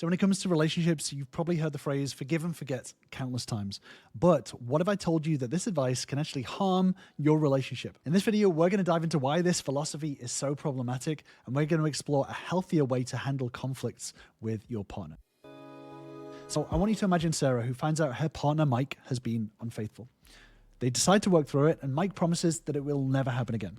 So when it comes to relationships, you've probably heard the phrase forgive and forget countless times. But what if I told you that this advice can actually harm your relationship? In this video, we're going to dive into why this philosophy is so problematic, and we're going to explore a healthier way to handle conflicts with your partner. So I want you to imagine Sarah, who finds out her partner, Mike, has been unfaithful. They decide to work through it, and Mike promises that it will never happen again.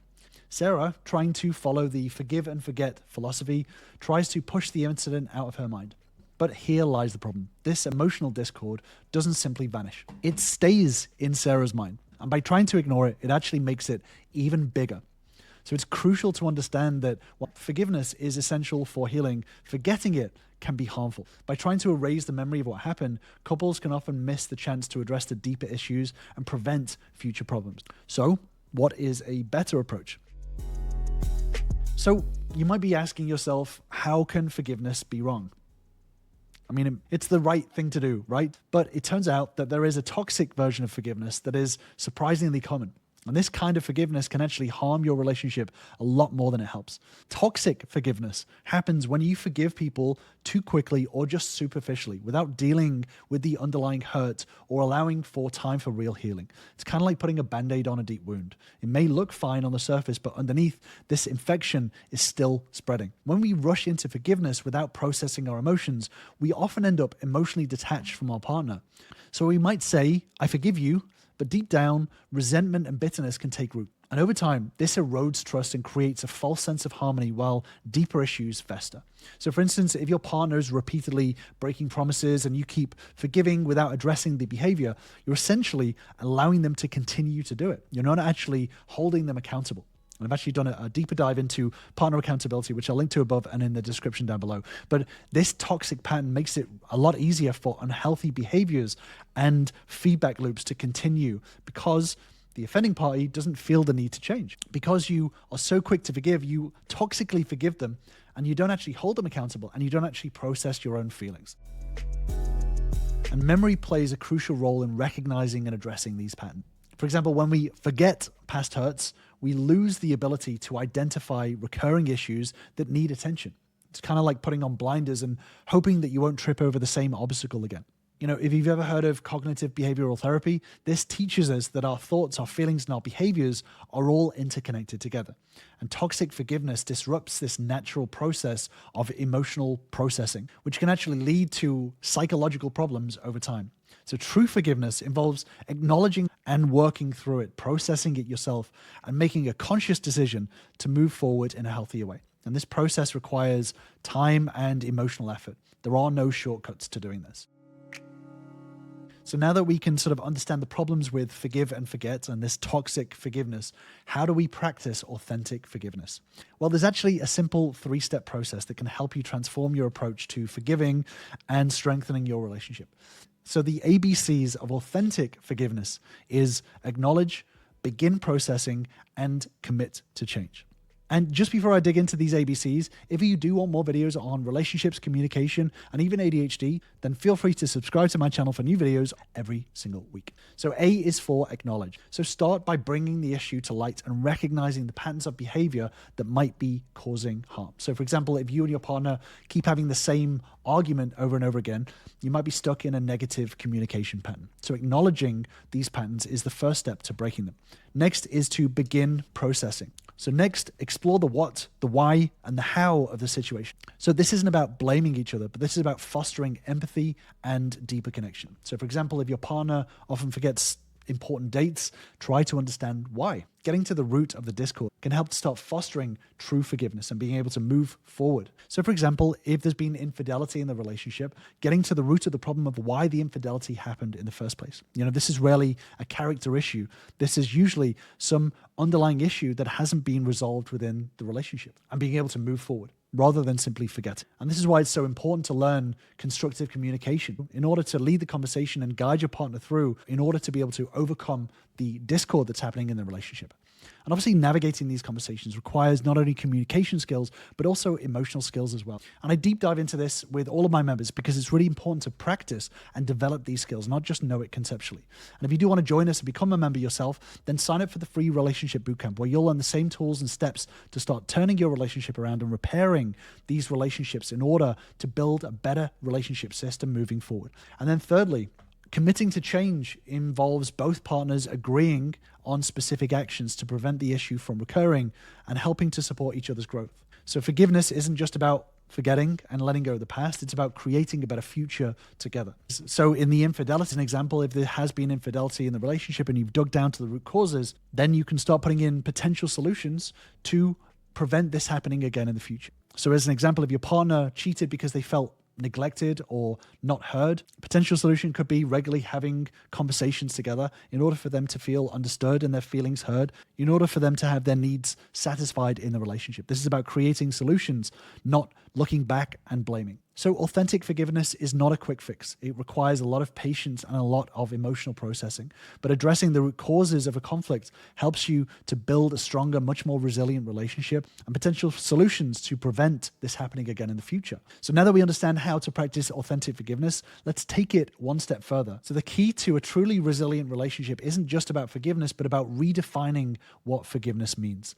Sarah, trying to follow the forgive and forget philosophy, tries to push the incident out of her mind. But here lies the problem. This emotional discord doesn't simply vanish. It stays in Sarah's mind. And by trying to ignore it, it actually makes it even bigger. So it's crucial to understand that while forgiveness is essential for healing, forgetting it can be harmful. By trying to erase the memory of what happened, couples can often miss the chance to address the deeper issues and prevent future problems. So, what is a better approach? So, you might be asking yourself, how can forgiveness be wrong? I mean, it's the right thing to do, right? But it turns out that there is a toxic version of forgiveness that is surprisingly common. And this kind of forgiveness can actually harm your relationship a lot more than it helps. Toxic forgiveness happens when you forgive people too quickly or just superficially without dealing with the underlying hurt or allowing for time for real healing. It's kind of like putting a band-aid on a deep wound. It may look fine on the surface, but underneath, this infection is still spreading. When we rush into forgiveness without processing our emotions, we often end up emotionally detached from our partner. So we might say, I forgive you, but deep down, resentment and bitterness can take root. And over time, this erodes trust and creates a false sense of harmony while deeper issues fester. So for instance, if your partner is repeatedly breaking promises and you keep forgiving without addressing the behavior, you're essentially allowing them to continue to do it. You're not actually holding them accountable. And I've actually done a deeper dive into partner accountability, which I'll link to above and in the description down below. But this toxic pattern makes it a lot easier for unhealthy behaviors and feedback loops to continue because the offending party doesn't feel the need to change. Because you are so quick to forgive, you toxically forgive them and you don't actually hold them accountable and you don't actually process your own feelings. And memory plays a crucial role in recognizing and addressing these patterns. For example, when we forget past hurts, we lose the ability to identify recurring issues that need attention. It's kind of like putting on blinders and hoping that you won't trip over the same obstacle again. You know, if you've ever heard of cognitive behavioral therapy, this teaches us that our thoughts, our feelings, and our behaviors are all interconnected together. And toxic forgiveness disrupts this natural process of emotional processing, which can actually lead to psychological problems over time. So true forgiveness involves acknowledging and working through it, processing it yourself, and making a conscious decision to move forward in a healthier way. And this process requires time and emotional effort. There are no shortcuts to doing this. So now that we can sort of understand the problems with forgive and forget and this toxic forgiveness, how do we practice authentic forgiveness? Well, there's actually a simple 3-step process that can help you transform your approach to forgiving and strengthening your relationship. So the ABCs of authentic forgiveness is acknowledge, begin processing, and commit to change. And just before I dig into these ABCs, if you do want more videos on relationships, communication, and even ADHD, then feel free to subscribe to my channel for new videos every single week. So A is for acknowledge. So start by bringing the issue to light and recognizing the patterns of behavior that might be causing harm. So for example, if you and your partner keep having the same argument over and over again, you might be stuck in a negative communication pattern. So acknowledging these patterns is the first step to breaking them. Next is to begin processing. So next, explore the what, the why, and the how of the situation. So this isn't about blaming each other, but this is about fostering empathy and deeper connection. So for example, if your partner often forgets important dates, try to understand why. Getting to the root of the discord can help to start fostering true forgiveness and being able to move forward. So for example, if there's been infidelity in the relationship, getting to the root of the problem of why the infidelity happened in the first place. You know, this is rarely a character issue. This is usually some underlying issue that hasn't been resolved within the relationship and being able to move forward rather than simply forget. And this is why it's so important to learn constructive communication in order to lead the conversation and guide your partner through in order to be able to overcome the discord that's happening in the relationship. And obviously navigating these conversations requires not only communication skills, but also emotional skills as well. And I deep dive into this with all of my members because it's really important to practice and develop these skills, not just know it conceptually. And if you do want to join us and become a member yourself, then sign up for the free relationship bootcamp where you'll learn the same tools and steps to start turning your relationship around and repairing these relationships in order to build a better relationship system moving forward. And then thirdly, committing to change involves both partners agreeing on specific actions to prevent the issue from recurring and helping to support each other's growth. So forgiveness isn't just about forgetting and letting go of the past, it's about creating a better future together. So in the infidelity, an example, if there has been infidelity in the relationship and you've dug down to the root causes, then you can start putting in potential solutions to prevent this happening again in the future. So as an example, if your partner cheated because they felt neglected or not heard, a potential solution could be regularly having conversations together in order for them to feel understood and their feelings heard, in order for them to have their needs satisfied in the relationship. This is about creating solutions, not looking back and blaming. So authentic forgiveness is not a quick fix. It requires a lot of patience and a lot of emotional processing. But addressing the root causes of a conflict helps you to build a stronger, much more resilient relationship and potential solutions to prevent this happening again in the future. So now that we understand how to practice authentic forgiveness, let's take it one step further. So the key to a truly resilient relationship isn't just about forgiveness, but about redefining what forgiveness means.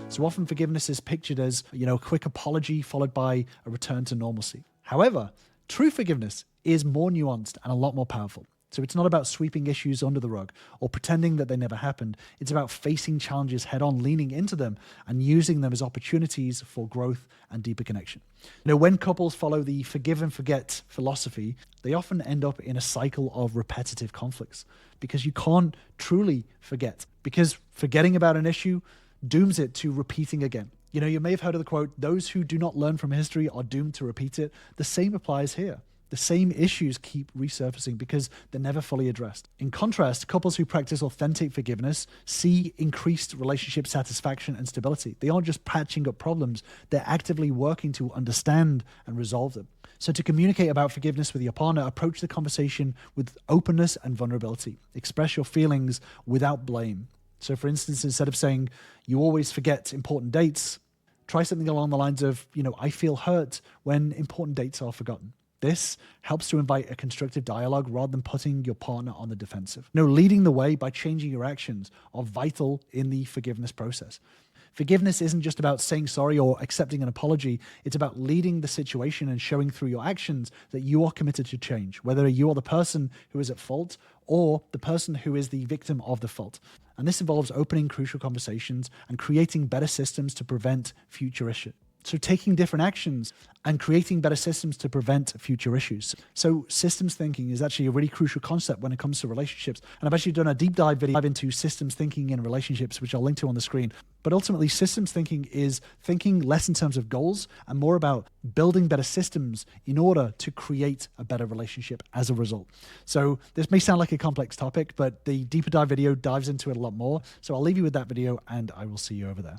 So often forgiveness is pictured as, a quick apology followed by a return to normalcy. However, true forgiveness is more nuanced and a lot more powerful. So it's not about sweeping issues under the rug or pretending that they never happened. It's about facing challenges head on, leaning into them and using them as opportunities for growth and deeper connection. When couples follow the forgive and forget philosophy, they often end up in a cycle of repetitive conflicts because you can't truly forget, because forgetting about an issue dooms it to repeating again. You may have heard of the quote, "Those who do not learn from history are doomed to repeat it." The same applies here. The same issues keep resurfacing because they're never fully addressed. In contrast, couples who practice authentic forgiveness see increased relationship satisfaction and stability. They aren't just patching up problems, they're actively working to understand and resolve them. So to communicate about forgiveness with your partner, approach the conversation with openness and vulnerability. Express your feelings without blame. So for instance, instead of saying, "You always forget important dates," try something along the lines of, "I feel hurt when important dates are forgotten." This helps to invite a constructive dialogue rather than putting your partner on the defensive. Leading the way by changing your actions are vital in the forgiveness process. Forgiveness isn't just about saying sorry or accepting an apology. It's about leading the situation and showing through your actions that you are committed to change, whether you are the person who is at fault or the person who is the victim of the fault. And this involves opening crucial conversations and creating better systems to prevent future issues. So taking different actions and creating better systems to prevent future issues. So systems thinking is actually a really crucial concept when it comes to relationships. And I've actually done a deep dive video into systems thinking in relationships, which I'll link to on the screen. But ultimately, systems thinking is thinking less in terms of goals and more about building better systems in order to create a better relationship as a result. So this may sound like a complex topic, but the deeper dive video dives into it a lot more. So I'll leave you with that video and I will see you over there.